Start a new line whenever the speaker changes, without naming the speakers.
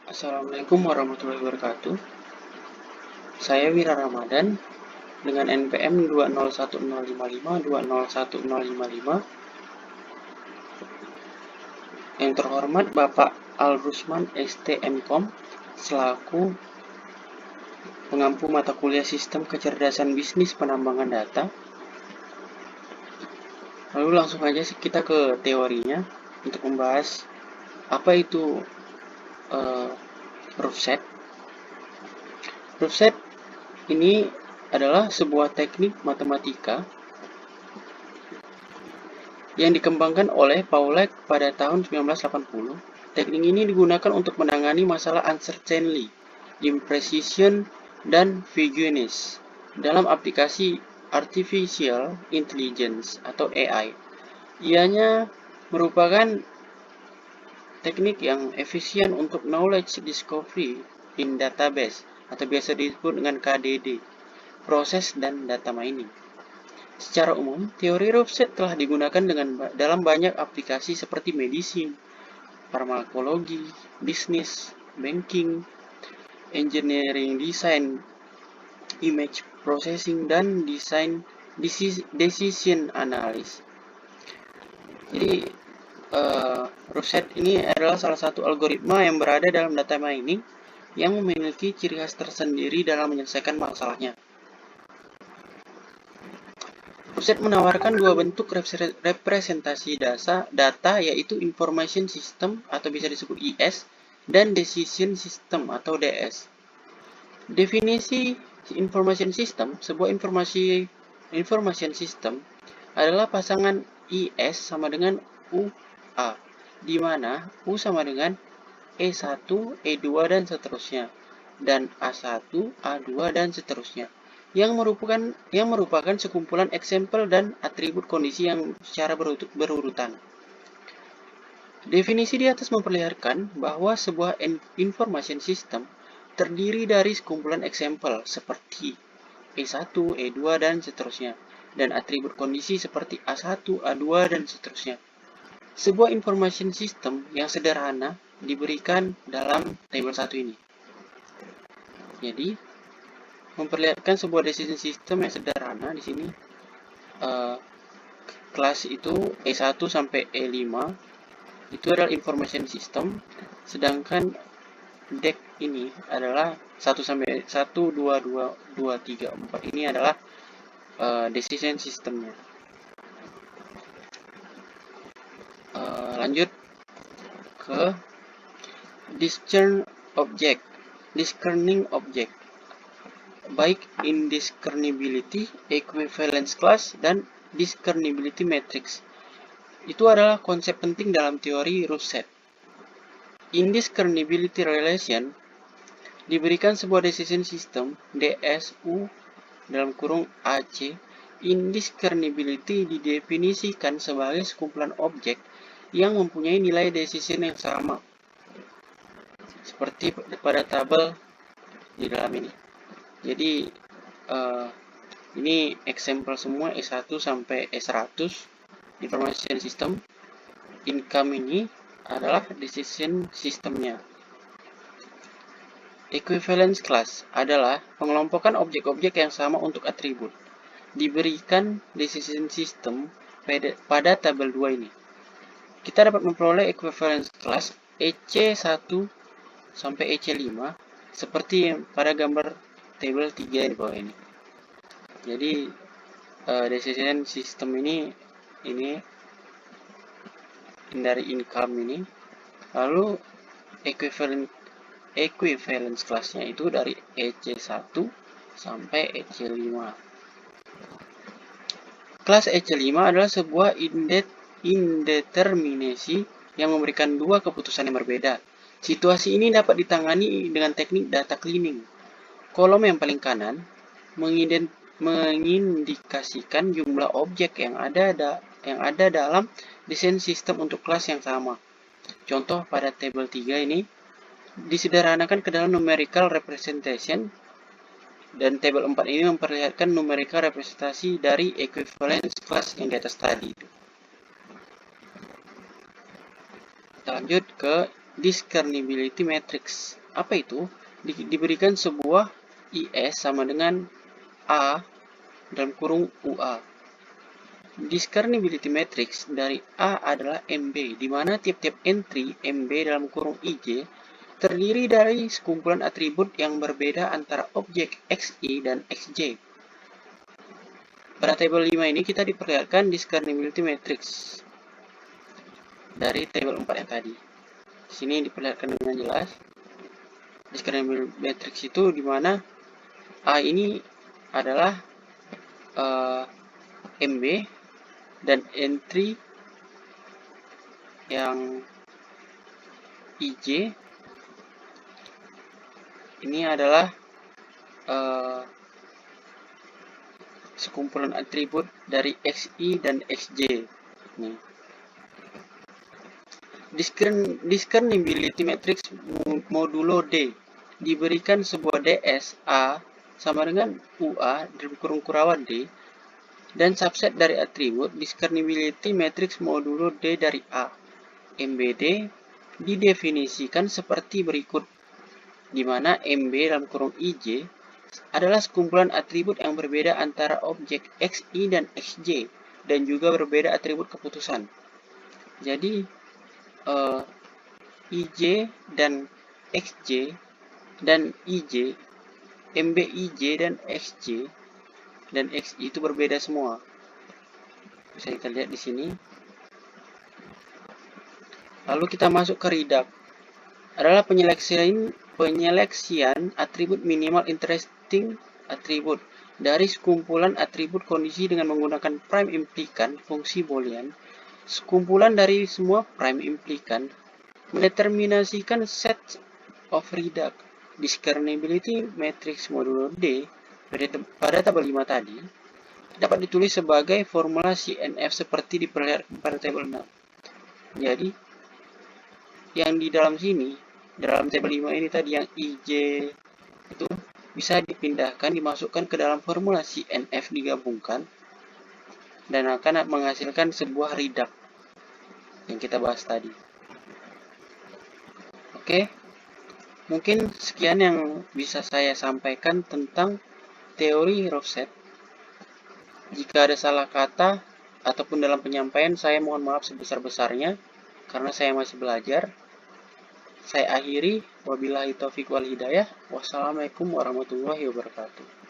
Assalamualaikum warahmatullahi wabarakatuh. Saya Wira Ramadan dengan NPM 2010552011055. Yang terhormat Bapak Al-Rusman ST MKom selaku pengampu mata kuliah Sistem Kecerdasan Bisnis Penambangan Data. Lalu langsung aja kita ke teorinya untuk membahas apa itu proof set. Proof set ini adalah sebuah teknik matematika yang dikembangkan oleh Paulet pada tahun 1980. Teknik ini digunakan untuk menangani masalah uncertainty, imprecision, dan vagueness dalam aplikasi Artificial Intelligence atau AI. Ianya merupakan teknik yang efisien untuk knowledge discovery in database atau biasa disebut dengan KDD, proses dan data mining. Secara umum, teori proof set telah digunakan dalam banyak aplikasi seperti medicine, farmakologi, bisnis, banking, engineering design, image processing, dan decision analysis. Jadi, proof set ini adalah salah satu algoritma yang berada dalam data mining yang memiliki ciri khas tersendiri dalam menyelesaikan masalahnya. Proof set menawarkan dua bentuk representasi data, yaitu Information System atau bisa disebut IS dan Decision System atau DS. Definisi Information System, sebuah information system adalah pasangan IS sama dengan UA, di mana U sama dengan E1, E2, dan seterusnya, dan A1, A2, dan seterusnya, yang merupakan sekumpulan eksempel dan atribut kondisi yang secara berurutan. Definisi di atas memperlihatkan bahwa sebuah information system terdiri dari sekumpulan eksempel seperti E1, E2, dan seterusnya, dan atribut kondisi seperti A1, A2, dan seterusnya. Sebuah information system yang sederhana diberikan dalam tabel 1 ini. Jadi, memperlihatkan sebuah decision system yang sederhana di sini. Kelas itu E1 sampai E5 itu adalah information system, sedangkan DEC ini adalah 1 sampai 1, 2, 2, 2, 3, 4 ini adalah decision systemnya. Lanjut ke discerning object, baik indiscernibility, equivalence class, dan discernibility matrix. Itu adalah konsep penting dalam teori proof set. Indiscernibility relation diberikan sebuah decision system DSU dalam kurung AC. Indiscernibility didefinisikan sebagai sekumpulan objek yang mempunyai nilai decision yang sama, seperti pada tabel di dalam ini. Jadi ini example semua E1 sampai E100 information system. Income ini adalah decision systemnya. Equivalence class adalah pengelompokan objek-objek yang sama untuk atribut. Diberikan decision system pada tabel 2 ini. Kita dapat memperoleh equivalence class EC1 sampai EC5 seperti pada gambar tabel 3 di bawah ini. Jadi decision system ini dari income ini, lalu equivalence classnya itu dari EC1 sampai EC5. Kelas EC5 adalah sebuah indeterminasi yang memberikan dua keputusan yang berbeda. Situasi ini dapat ditangani dengan teknik data cleaning. Kolom yang paling kanan mengindikasikan jumlah objek yang ada dalam desain sistem untuk kelas yang sama. Contoh pada tabel 3 ini disederhanakan ke dalam numerical representation, dan tabel 4 ini memperlihatkan numerical representasi dari equivalence class yang di atas tadi. Kita lanjut ke discernibility matrix. Apa itu? Diberikan sebuah IS sama dengan A dalam kurung UA. Discernibility matrix dari A adalah MB, di mana tiap-tiap entry MB dalam kurung IJ terdiri dari sekumpulan atribut yang berbeda antara objek XI dan XJ. Pada tabel 5 ini kita diperlihatkan discernibility matrix dari tabel 4 yang tadi. Di sini diperlihatkan dengan jelas. Discernibility matrix itu di mana A ini adalah MB dan entry yang IJ ini adalah sekumpulan atribut dari XI dan XJ. Discernibility matrix modulo D diberikan sebuah DS A sama dengan UA dalam kurung kurawan D dan subset dari atribut discernibility matrix modulo D dari A. MBD didefinisikan seperti berikut, di mana MB dalam kurung IJ adalah sekumpulan atribut yang berbeda antara objek XI dan XJ dan juga berbeda atribut keputusan. Jadi IJ dan XJ dan IJ, MB IJ dan XJ dan XI itu berbeda semua. Bisa kita lihat di sini. Lalu kita masuk ke reduct. Adalah penyeleksian atribut minimal interesting atribut dari sekumpulan atribut kondisi dengan menggunakan prime implikan fungsi boolean. Sekumpulan dari semua prime implikan mendeterminasikan set of reduct discernibility matrix modulo D pada tabel 5 tadi dapat ditulis sebagai formula CNF seperti diperlihatkan pada tabel 6. Jadi yang di dalam sini, dalam tabel 5 ini tadi yang IJ itu bisa dipindahkan, dimasukkan ke dalam formula CNF digabungkan dan akan menghasilkan sebuah reduct yang kita bahas tadi. Oke, mungkin sekian yang bisa saya sampaikan tentang teori Rorschach. Jika ada salah kata ataupun dalam penyampaian, saya mohon maaf sebesar-besarnya karena saya masih belajar. Saya akhiri, wabillahi taufiq wal hidayah. Wassalamualaikum warahmatullahi wabarakatuh.